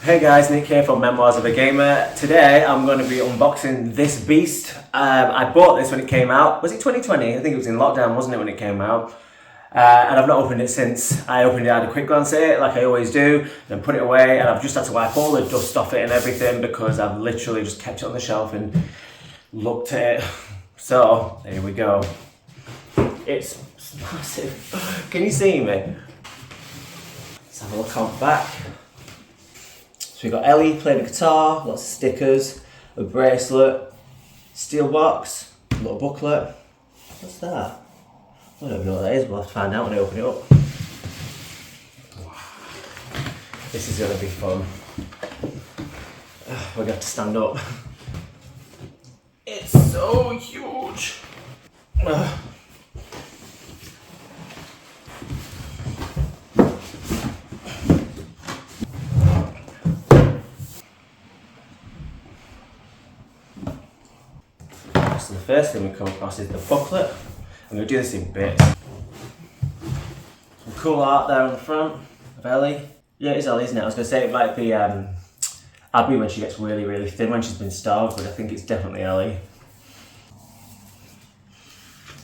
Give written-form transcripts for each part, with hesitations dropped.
Hey guys, Nick here from Memoirs of a Gamer. Today I'm going to be unboxing this beast. I bought this when it came out. Was it 2020? I think it was in lockdown, wasn't it, when it came out? And I've not opened it since. I opened it, I had a quick glance at it, like I always do, then put it away, and I've just had to wipe all the dust off it and everything because I've literally just kept it on the shelf and looked at it. So, there we go. It's massive. Can you see me? Let's have a look on the back. So we've got Ellie playing the guitar, lots of stickers, a bracelet, steel box, a little booklet. What's that? I don't even know what that is, we'll have to find out when I open it up. Wow. This is going to be fun. We're going to have to stand up. It's so huge. So the first thing we come across is the booklet. I'm going to do this in bits. Some cool art there on the front of Ellie. Yeah, it's Ellie, isn't it? I was going to say it might be Abby when she gets really, really thin when she's been starved, but I think it's definitely Ellie.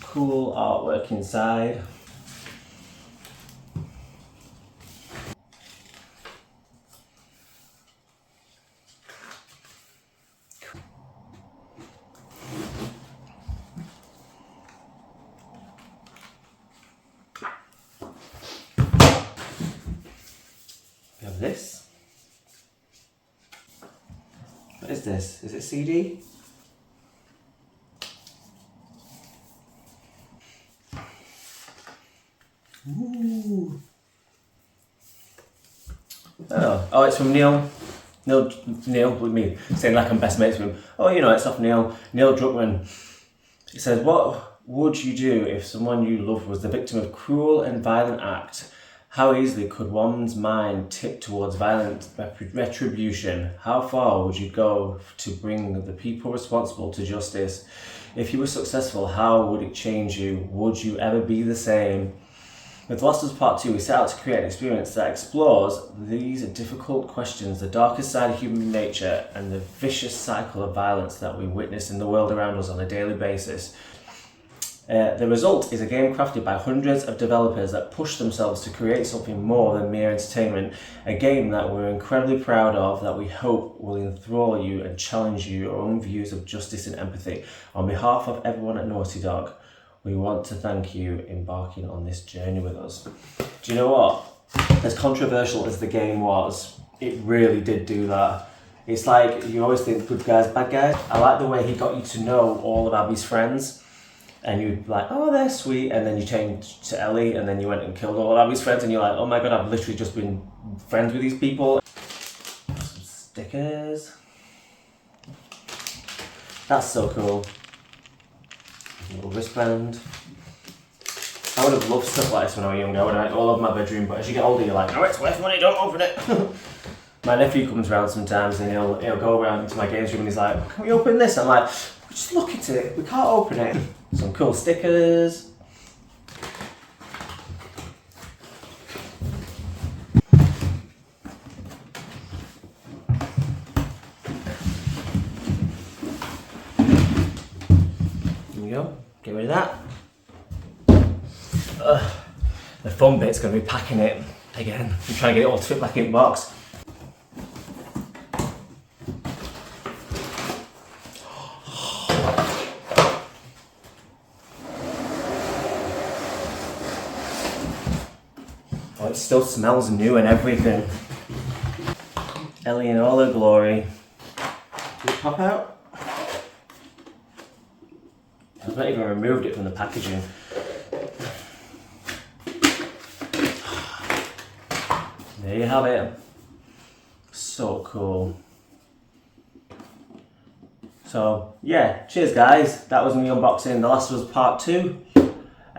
Cool artwork inside. We have this. What is this? Is it CD? Ooh. Oh, it's from Neil with me, saying like I'm best mates with him. Oh, you know, it's off Neil Druckmann. It says, what would you do if someone you loved was the victim of cruel and violent act? How easily could one's mind tip towards violent retribution? How far would you go to bring the people responsible to justice? If you were successful, how would it change you? Would you ever be the same? With The Last of Us Part 2, we set out to create an experience that explores these difficult questions, the darkest side of human nature, and the vicious cycle of violence that we witness in the world around us on a daily basis. The result is a game crafted by hundreds of developers that push themselves to create something more than mere entertainment, a game that we're incredibly proud of, that we hope will enthrall you and challenge your own views of justice and empathy. On behalf of everyone at Naughty Dog, we want to thank you embarking on this journey with us. Do you know what? As controversial as the game was, it really did do that. It's like, you always think good guys, bad guys. I like the way he got you to know all of Abby's friends. And you'd be like, oh, they're sweet, and then you changed to Ellie, and then you went and killed all of Abby's friends, and you're like, oh my god, I've literally just been friends with these people. Some stickers. That's so cool. A little wristband. I would have loved stuff like this when I was younger. I would have had all over my bedroom, but as you get older, you're like, no, it's worth money, don't open it. My nephew comes around sometimes, and he'll go around to my games room, and he's like, can we open this? I'm like, just look at it, we can't open it. Some cool stickers. There we go, get rid of that. The fun bit's going to be packing it again. I'm trying to get it all to fit back in the box. Oh, it still smells new and everything. Ellie in all her glory. Did it pop out? I've not even removed it from the packaging. There you have it. So cool. So yeah, cheers guys. That was me unboxing The Last of Us Part 2.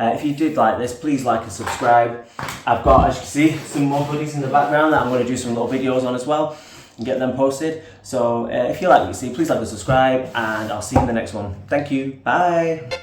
If you did like this, please like and subscribe. I've got, as you can see, some more goodies in the background that I'm going to do some little videos on as well and get them posted. So if you like what you see, please like and subscribe, and I'll see you in the next one. Thank you. Bye.